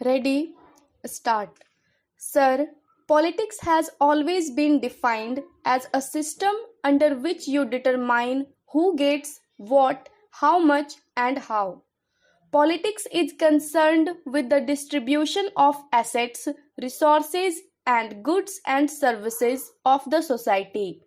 Ready? Start. Sir, politics has always been defined as a system under which you determine who gets what, how much, and how. Politics is concerned with the distribution of assets, resources, and goods and services of the society.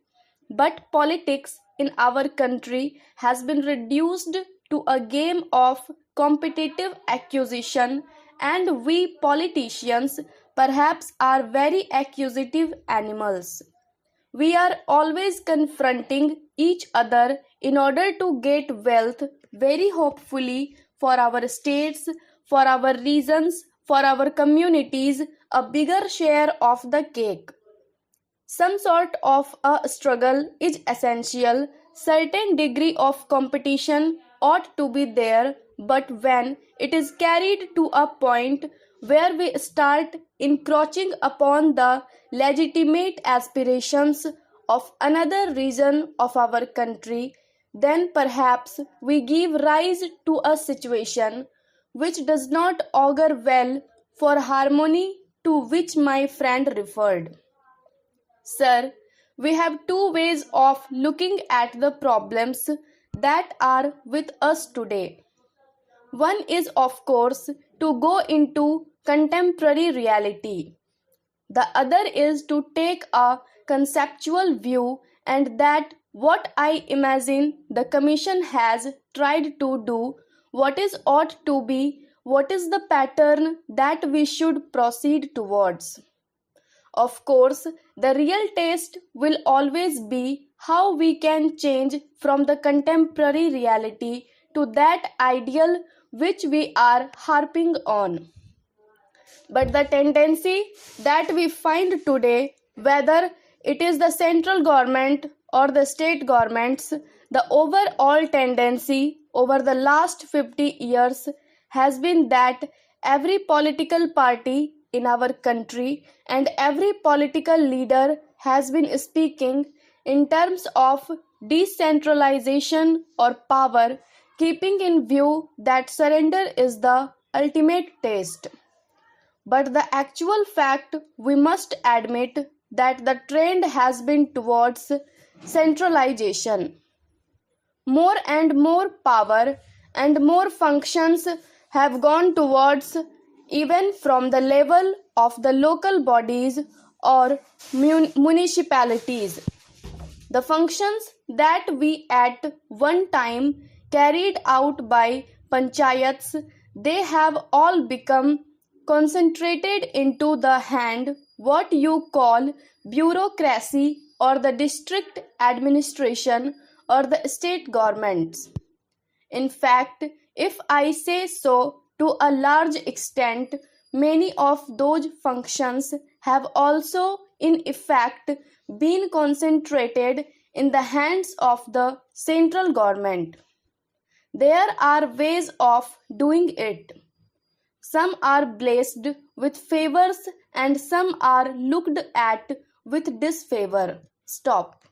But politics in our country has been reduced to a game of competitive acquisition, and we politicians perhaps are very acquisitive animals. We are always confronting each other in order to get wealth, very hopefully for our states, for our regions, for our communities, a bigger share of the cake. Some sort of a struggle is essential. Certain degree of competition ought to be there, but when it is carried to a point where we start encroaching upon the legitimate aspirations of another region of our country, then perhaps we give rise to a situation which does not augur well for harmony, to which my friend referred. Sir, we have two ways of looking at the problems that are with us today. One is, of course, to go into contemporary reality. The other is to take a conceptual view, and that what I imagine the Commission has tried to do, what is ought to be, what is the pattern that we should proceed towards. Of course, the real test will always be how we can change from the contemporary reality to that ideal which we are harping on. But the tendency that we find today, whether it is the central government or the state governments, the overall tendency over the last 50 years has been that every political party in our country and every political leader has been speaking in terms of decentralization or power, keeping in view that surrender is the ultimate test. But the actual fact, we must admit that the trend has been towards centralization. More and more power and more functions have gone towards, even from the level of the local bodies or municipalities. The functions that we at one time carried out by panchayats, they have all become concentrated into the hand, what you call bureaucracy or the district administration or the state governments. In fact, if I say so, to a large extent, many of those functions have also in effect been concentrated in the hands of the central government. There are ways of doing it. Some are blessed with favors and some are looked at with disfavor. Stop.